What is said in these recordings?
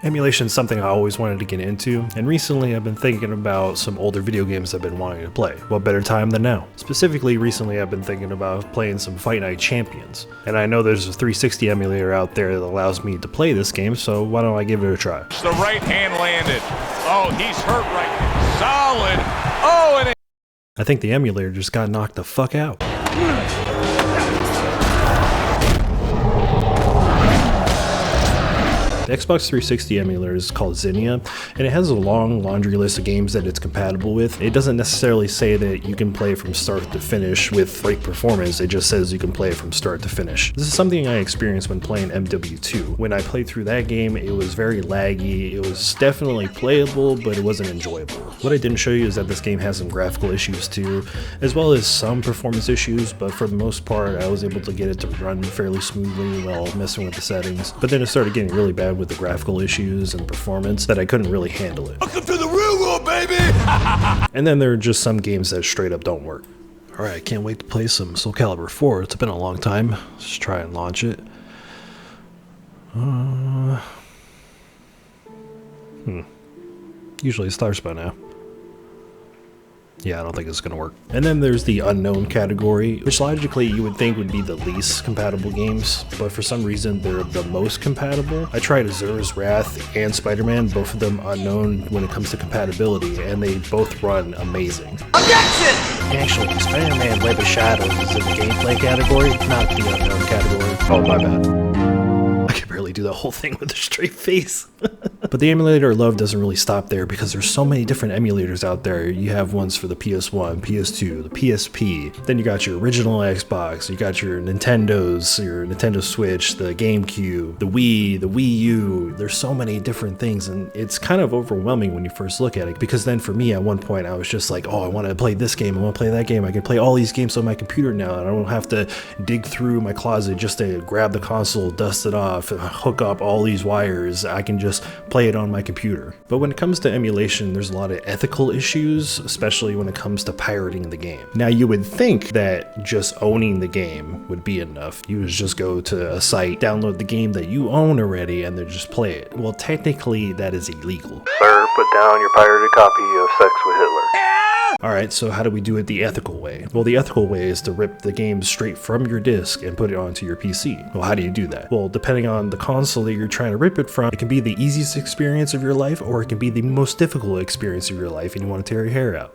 Emulation is something I always wanted to get into, and recently I've been thinking about some older video games I've been wanting to play. What better time than now? Specifically, recently I've been thinking about playing some Fight Night Champions, and I know there's a 360 emulator out there that allows me to play this game, so why don't I give it a try? The right hand landed. Oh, he's hurt right now. Solid. Oh, and I think the emulator just got knocked the fuck out. The Xbox 360 emulator is called Zinnia, and it has a long laundry list of games that it's compatible with. It doesn't necessarily say that you can play from start to finish with great performance, it just says you can play from start to finish. This is something I experienced when playing MW2. When I played through that game, it was very laggy, it was definitely playable, but it wasn't enjoyable. What I didn't show you is that this game has some graphical issues too, as well as some performance issues, but for the most part, I was able to get it to run fairly smoothly while messing with the settings. But then it started getting really bad with the graphical issues and performance that I couldn't really handle it. welcome to the real world, baby! And then there are just some games that straight up don't work. Alright, I can't wait to play some Soul Calibur 4. It's been a long time. Let's try and launch it. Usually it starts by now. Yeah, I don't think it's gonna work. And then there's the unknown category, which logically you would think would be the least compatible games, but for some reason they're the most compatible. I tried Azura's Wrath and Spider-Man, both of them unknown when it comes to compatibility, and they both run amazing. Objection! Actually, Spider-Man Web of Shadows is in the gameplay category, not the unknown category. Oh, my bad. I could barely do the whole thing with a straight face. But the emulator love doesn't really stop there because there's so many different emulators out there. You have ones for the PS1, PS2, the PSP, then you got your original Xbox, you got your Nintendos, your Nintendo Switch, the GameCube, the Wii, the Wii U. There's so many different things, and it's kind of overwhelming when you first look at it, because then for me at one point I was just like, oh, I want to play this game, I want to play that game, I can play all these games on my computer now, and I don't have to dig through my closet just to grab the console, dust it off, hook up all these wires. I can just play it on my computer. But when it comes to emulation, there's a lot of ethical issues, especially when it comes to pirating the game. Now, you would think that just owning the game would be enough. You would just go to a site, download the game that you own already, and then just play it. Well, technically, that is illegal. Sir, put down your pirated copy of Sex with Hitler. Alright, so how do we do it the ethical way? Well, the ethical way is to rip the game straight from your disc and put it onto your PC. Well, how do you do that? Well, depending on the console that you're trying to rip it from, it can be the easiest experience of your life, or it can be the most difficult experience of your life and you want to tear your hair out.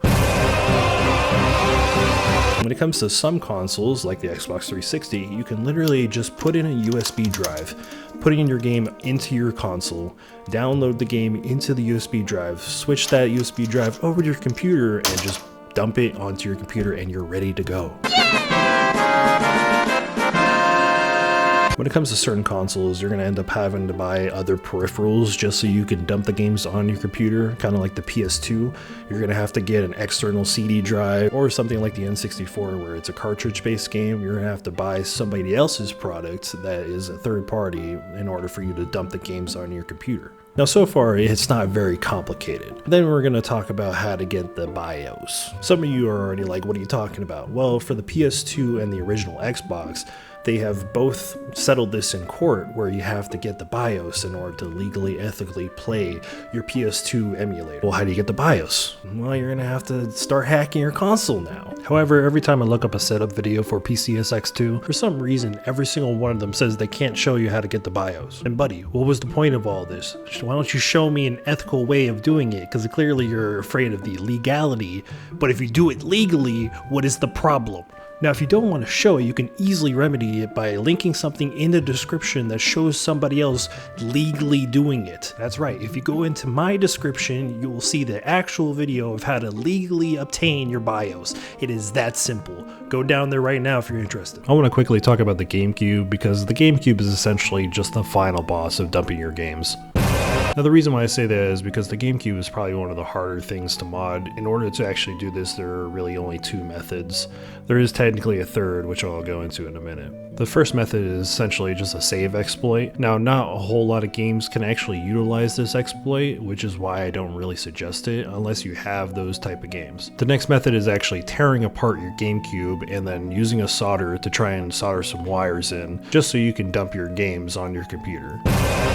When it comes to some consoles, like the Xbox 360, you can literally just put in a USB drive, put in your game into your console, download the game into the USB drive, switch that USB drive over to your computer, and just dump it onto your computer and you're ready to go. When it comes to certain consoles, you're going to end up having to buy other peripherals just so you can dump the games on your computer, kind of like the PS2. You're going to have to get an external CD drive, or something like the N64 where it's a cartridge-based game. You're going to have to buy somebody else's product that is a third party in order for you to dump the games on your computer. Now, so far, it's not very complicated. Then we're going to talk about how to get the BIOS. Some of you are already like, what are you talking about? Well, for the PS2 and the original Xbox, they have both settled this in court where you have to get the BIOS in order to legally, ethically play your PS2 emulator. Well, how do you get the BIOS? Well, you're gonna have to start hacking your console now. However, every time I look up a setup video for PCSX2, for some reason, every single one of them says they can't show you how to get the BIOS. And buddy, what was the point of all this? Why don't you show me an ethical way of doing it? Because clearly you're afraid of the legality, but if you do it legally, what is the problem? Now, if you don't want to show it, you can easily remedy it by linking something in the description that shows somebody else legally doing it. That's right, if you go into my description, you will see the actual video of how to legally obtain your BIOS. It is that simple. Go down there right now if you're interested. I want to quickly talk about the GameCube, because the GameCube is essentially just the final boss of dumping your games. Now, the reason why I say that is because the GameCube is probably one of the harder things to mod. In order to actually do this, there are really only two methods. There is technically a third, which I'll go into in a minute. The first method is essentially just a save exploit. Now, not a whole lot of games can actually utilize this exploit, which is why I don't really suggest it unless you have those type of games. The next method is actually tearing apart your GameCube and then using a solder to try and solder some wires in, just so you can dump your games on your computer.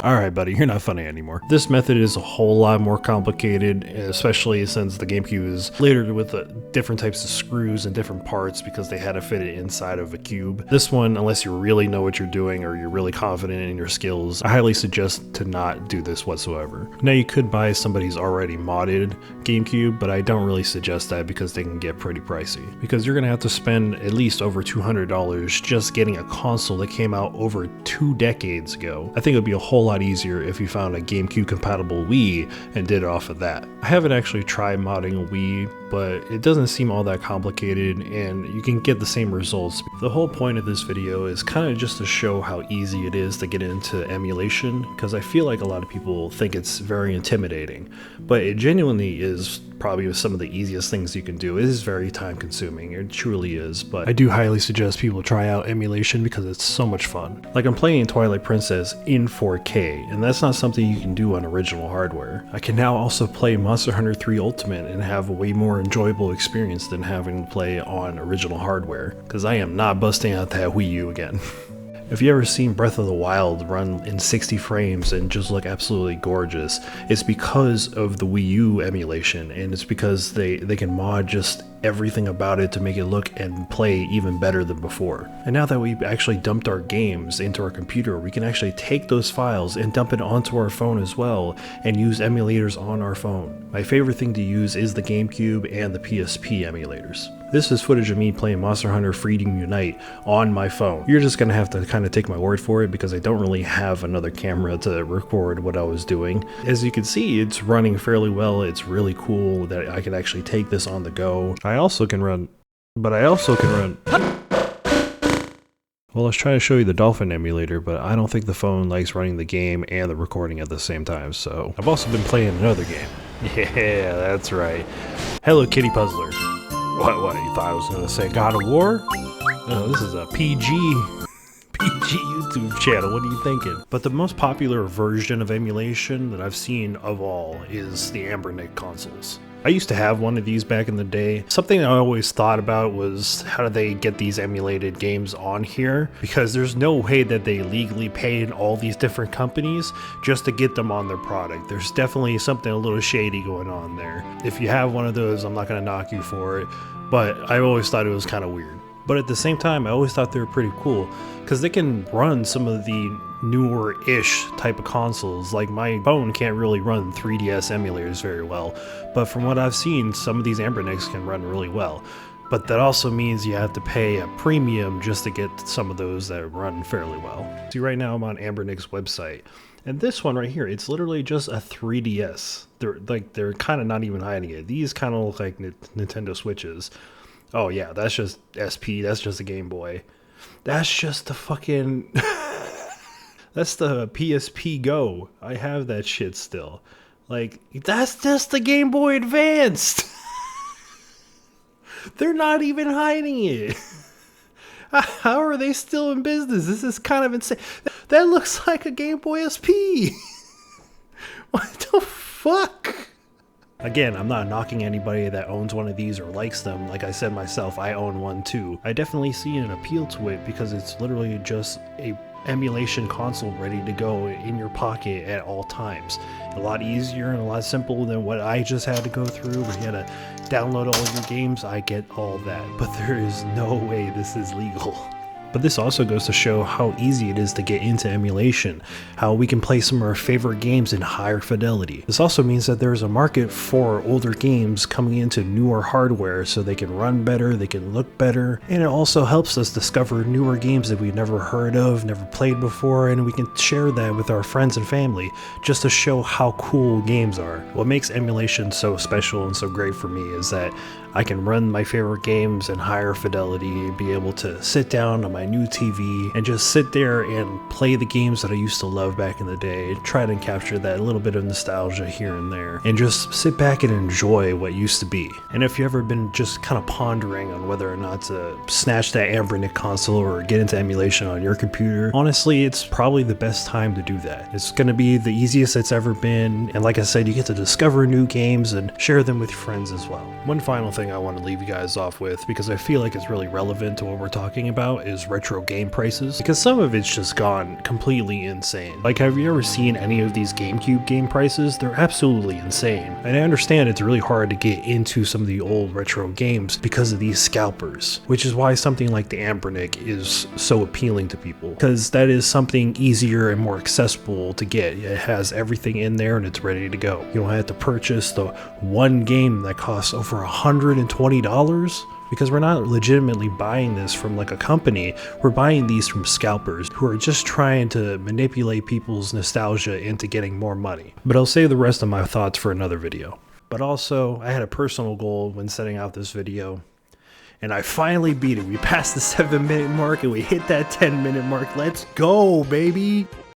Alright buddy, you're not funny play anymore. This method is a whole lot more complicated, especially since the GameCube is littered with different types of screws and different parts because they had to fit it inside of a cube. This one, unless you really know what you're doing or you're really confident in your skills, I highly suggest to not do this whatsoever. Now you could buy somebody's already modded GameCube, but I don't really suggest that because they can get pretty pricey. Because you're gonna have to spend at least over $200 just getting a console that came out over 2 decades ago. I think it would be a whole lot easier if you found a GameCube compatible Wii and did it off of that. I haven't actually tried modding a Wii, but it doesn't seem all that complicated and you can get the same results. The whole point of this video is kind of just to show how easy it is to get into emulation, because I feel like a lot of people think it's very intimidating, but it genuinely is probably some of the easiest things you can do. It is very time consuming, it truly is, but I do highly suggest people try out emulation because it's so much fun. Like, I'm playing Twilight Princess in 4K, and that's not something you can do on original hardware. I can now also play Monster Hunter 3 Ultimate and have a way more enjoyable experience than having to play on original hardware, because I am not busting out that Wii U again. If you ever seen Breath of the Wild run in 60 frames and just look absolutely gorgeous, it's because of the Wii U emulation, and it's because they can mod just everything about it to make it look and play even better than before. And now that we've actually dumped our games into our computer, we can actually take those files and dump it onto our phone as well and use emulators on our phone. My favorite thing to use is the GameCube and the PSP emulators. This is footage of me playing Monster Hunter Freedom Unite on my phone. You're just gonna have to kind of take my word for it because I don't really have another camera to record what I was doing. As you can see, it's running fairly well. It's really cool that I can actually take this on the go. I also can run. Well, I was trying to show you the Dolphin emulator, but I don't think the phone likes running the game and the recording at the same time, so I've also been playing another game. Yeah, that's right. Hello Kitty Puzzler. What, you thought I was gonna say God of War? No, this is a PG YouTube channel, what are you thinking? But the most popular version of emulation that I've seen of all is the Ambernick consoles. I used to have one of these back in the day. Something I always thought about was how do they get these emulated games on here? Because there's no way that they legally paid all these different companies just to get them on their product. There's definitely something a little shady going on there. If you have one of those, I'm not gonna knock you for it, but I always thought it was kind of weird. But at the same time, I always thought they were pretty cool because they can run some of the newer-ish type of consoles. Like, my phone can't really run 3DS emulators very well, but from what I've seen, some of these Ambernicks can run really well. But that also means you have to pay a premium just to get some of those that run fairly well. See, right now I'm on Ambernick's website, and this one right here, it's literally just a 3DS. They're kind of not even hiding it. These kind of look like Nintendo Switches. Oh yeah, that's just SP, that's just a Game Boy. That's just the fucking... That's the PSP Go. I have that shit still. Like, that's just the Game Boy Advanced! They're not even hiding it! How are they still in business? This is kind of insane. That looks like a Game Boy SP! What the fuck? Again, I'm not knocking anybody that owns one of these or likes them. Like I said myself, I own one too. I definitely see an appeal to it because it's literally just a emulation console ready to go in your pocket at all times. A lot easier and a lot simpler than what I just had to go through where you had to download all your games. I get all that, but there is no way this is legal. But this also goes to show how easy it is to get into emulation, how we can play some of our favorite games in higher fidelity. This also means that there's a market for older games coming into newer hardware so they can run better, they can look better, and it also helps us discover newer games that we've never heard of, never played before, and we can share that with our friends and family just to show how cool games are. What makes emulation so special and so great for me is that I can run my favorite games in higher fidelity, be able to sit down on my new TV and just sit there and play the games that I used to love back in the day, try to capture that little bit of nostalgia here and there, and just sit back and enjoy what used to be. And if you've ever been just kind of pondering on whether or not to snatch that Ambernick console or get into emulation on your computer, honestly, it's probably the best time to do that. It's going to be the easiest it's ever been, and like I said, you get to discover new games and share them with your friends as well. One final thing thing I want to leave you guys off with, because I feel like it's really relevant to what we're talking about, is retro game prices. Because some of it's just gone completely insane. Like, have you ever seen any of these GameCube game prices? They're absolutely insane. And I understand it's really hard to get into some of the old retro games because of these scalpers, which is why something like the Ambernick is so appealing to people, because that is something easier and more accessible to get. It has everything in there and it's ready to go. You don't have to purchase the one game that costs over $120, because we're not legitimately buying this from like a company. We're buying these from scalpers who are just trying to manipulate people's nostalgia into getting more money. But I'll save the rest of my thoughts for another video. But also, I had a personal goal when setting out this video, and I finally beat it. We passed the 7-minute mark and we hit that 10-minute mark. Let's go, baby!